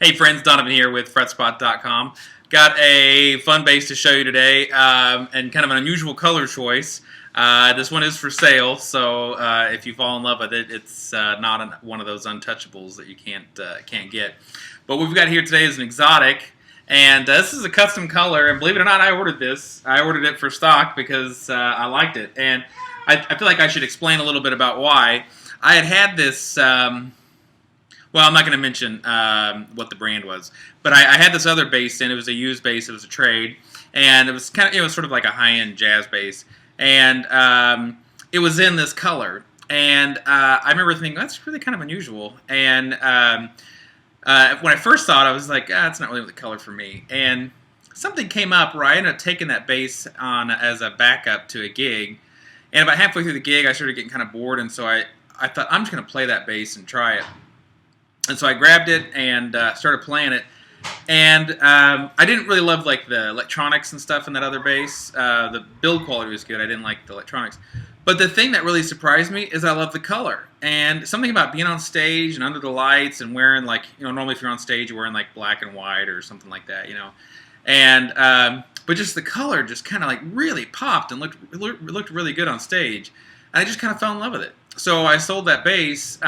Hey friends, Donovan here with FretSpot.com. Got a fun bass to show you today, and kind of an unusual color choice. This one is for sale, so if you fall in love with it, it's not one of those untouchables that you can't get. But what we've got here today is an Xotic, and this is a custom color. And believe it or not, I ordered this. I ordered it for stock because I liked it, and I feel like I should explain a little bit about why. I had this. Well, I'm not going to mention what the brand was, but I had this other bass in. It was a used bass. It was a trade, and it was sort of like a high-end jazz bass, and it was in this color. And I remember thinking that's really kind of unusual. And when I first saw it, I was like, it's not really the color for me. And something came up where I ended up taking that bass on as a backup to a gig, and about halfway through the gig, I started getting kind of bored, and so I thought I'm just going to play that bass and try it. And so I grabbed it and started playing it, and I didn't really love like the electronics and stuff in that other bass. The build quality was good. I didn't like the electronics, but the thing that really surprised me is I love the color, and something about being on stage and under the lights and wearing normally if you're on stage you're wearing like black and white or something like that, and but just the color just kind of like really popped and looked really good on stage, and I just kind of fell in love with it. So I sold that bass.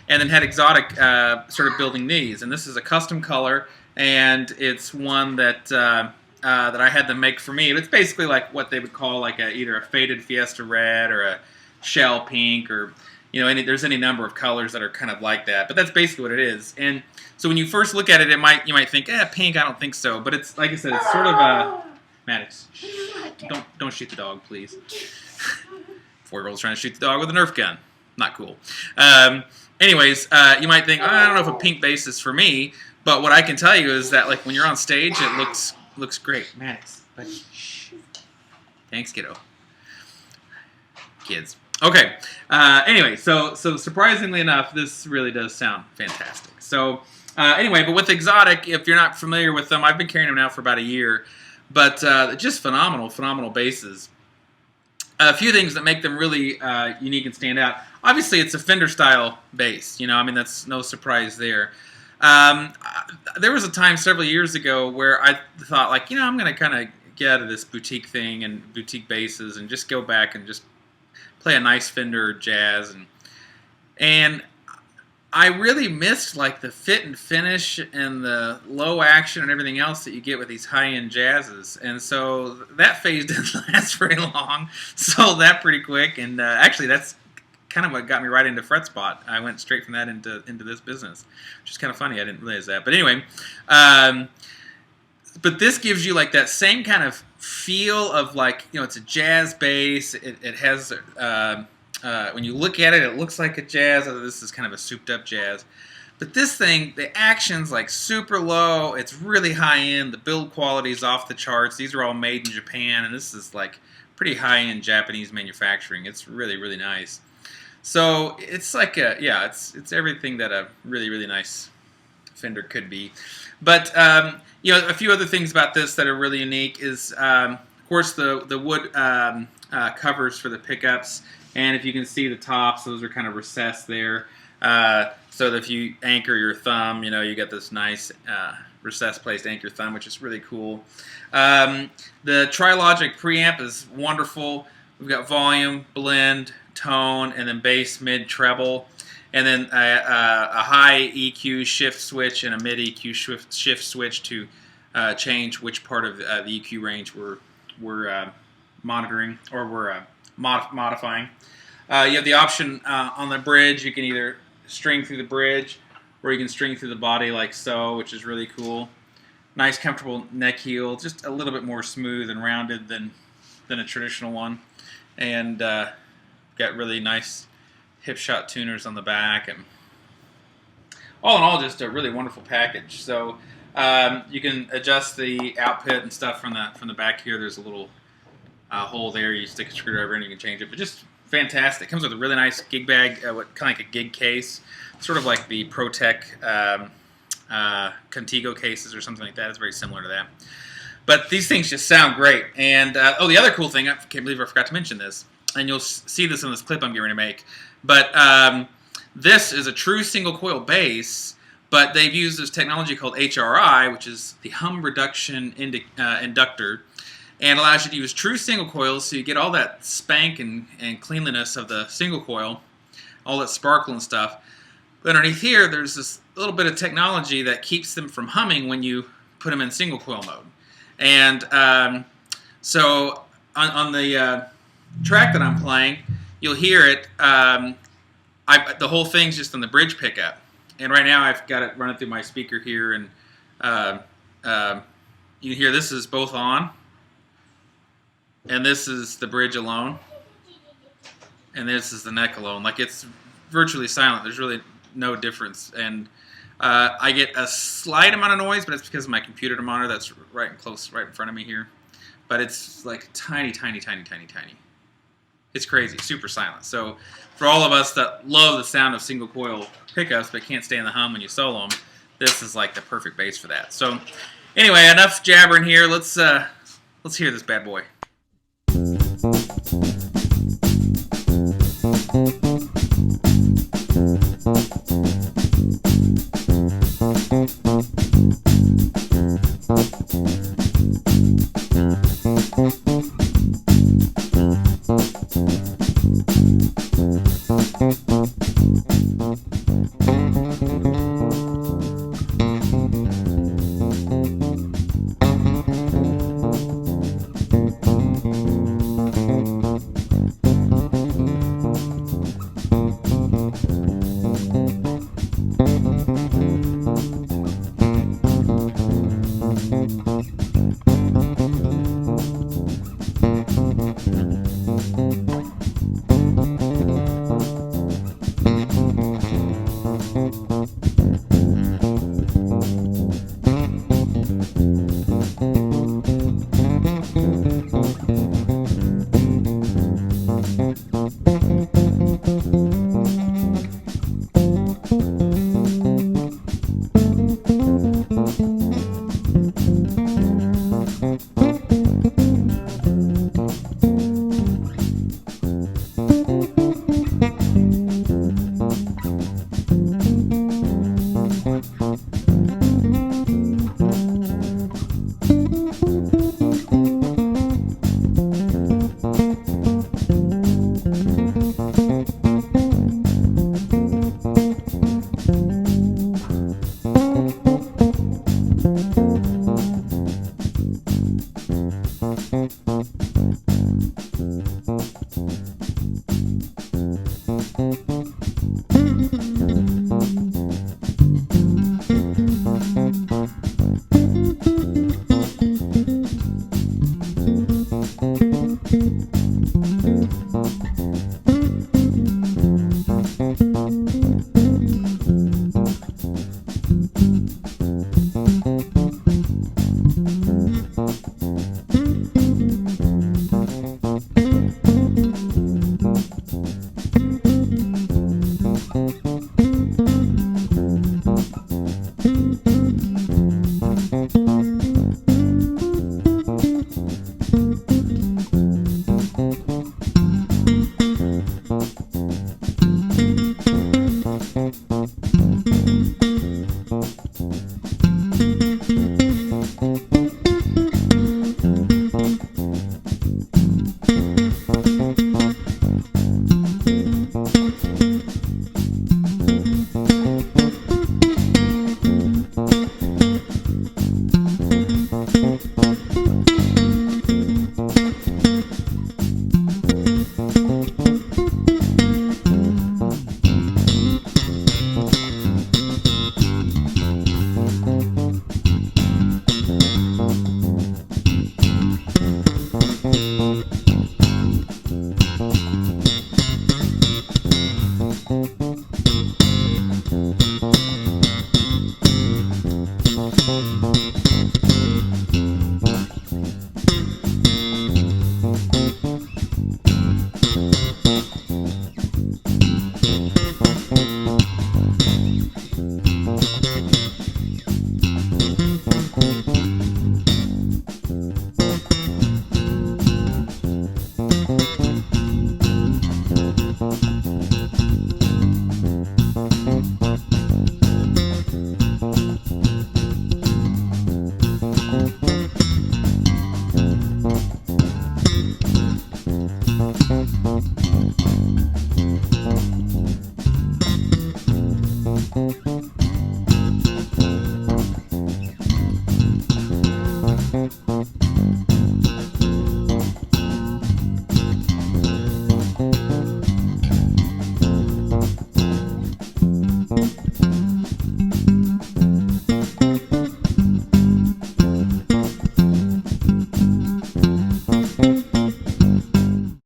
And then had Xotic started building these, and this is a custom color, and it's one that I had them make for me. It's basically like what they would call like either a faded Fiesta red or a shell pink, or there's any number of colors that are kind of like that. But that's basically what it is. And so when you first look at it, you might think, pink. I don't think so. But it's like I said, it's sort of a Maddox. Don't shoot the dog, please. 4-year-old's trying to shoot the dog with a Nerf gun. Not cool. Anyways, you might think, I don't know if a pink bass is for me, but what I can tell you is that like when you're on stage, it looks great. Maddox, buddy. Thanks, kiddo. Kids. Okay. Anyway, so surprisingly enough, this really does sound fantastic. So anyway, but with Xotic, if you're not familiar with them, I've been carrying them now for about a year, but just phenomenal basses. A few things that make them really unique and stand out. Obviously, it's a Fender-style bass. That's no surprise there. There was a time several years ago where I thought, I'm going to kind of get out of this boutique thing and boutique basses and just go back and just play a nice Fender jazz. And I really missed the fit and finish and the low action and everything else that you get with these high-end jazzes. And so that phase didn't last very long. Sold that pretty quick, and actually that's kind of what got me right into FretSpot. I went straight from that into this business, which is kind of funny. I didn't realize that. But anyway, but this gives you that same kind of feel of it's a jazz bass. It has when you look at it, it looks like a jazz. This is kind of a souped-up jazz. But this thing, the action's super low. It's really high-end. The build quality is off the charts. These are all made in Japan, and this is pretty high-end Japanese manufacturing. It's really, really nice. So it's it's everything that a really nice Fender could be. But a few other things about this that are really unique is, of course, the wood covers for the pickups. And if you can see the tops, those are kind of recessed there. So that if you anchor your thumb, you get this nice recessed place to anchor your thumb, which is really cool. The Trilogic preamp is wonderful. We've got volume, blend, tone, and then bass, mid, treble. And then a high EQ shift switch and a mid EQ shift switch to change which part of the EQ range we're monitoring or we're modifying. You have the option on the bridge. You can either string through the bridge or you can string through the body like so, which is really cool. Nice, comfortable neck heel, just a little bit more smooth and rounded than a traditional one. And got really nice hip shot tuners on the back, and all in all, just a really wonderful package. So you can adjust the output and stuff from the back here. There's a little hole there. You stick a screwdriver in, you can change it. But just fantastic. Comes with a really nice gig bag, kind of like a gig case, sort of like the ProTech Contigo cases or something like that. It's very similar to that. But these things just sound great. And the other cool thing, I can't believe I forgot to mention this, and you'll see this in this clip I'm getting ready to make. But this is a true single coil bass, But they've used this technology called HRI, which is the hum reduction inductor, and allows you to use true single coils, so you get all that spank and cleanliness of the single coil, all that sparkle and stuff. But underneath here, there's this little bit of technology that keeps them from humming when you put them in single coil mode. And so on the track that I'm playing, you'll hear it. The whole thing's just on the bridge pickup. And right now I've got it running through my speaker here, and you can hear this is both on. And this is the bridge alone. And this is the neck alone. Like, it's virtually silent. There's really no difference. And I get a slight amount of noise, but it's because of my computer monitor that's right in front of me here. But it's like tiny, tiny, tiny, tiny, tiny. It's crazy, super silent. So for all of us that love the sound of single coil pickups but can't stand the hum when you solo them, this is like the perfect bass for that. So anyway, enough jabbering here. Let's hear this bad boy.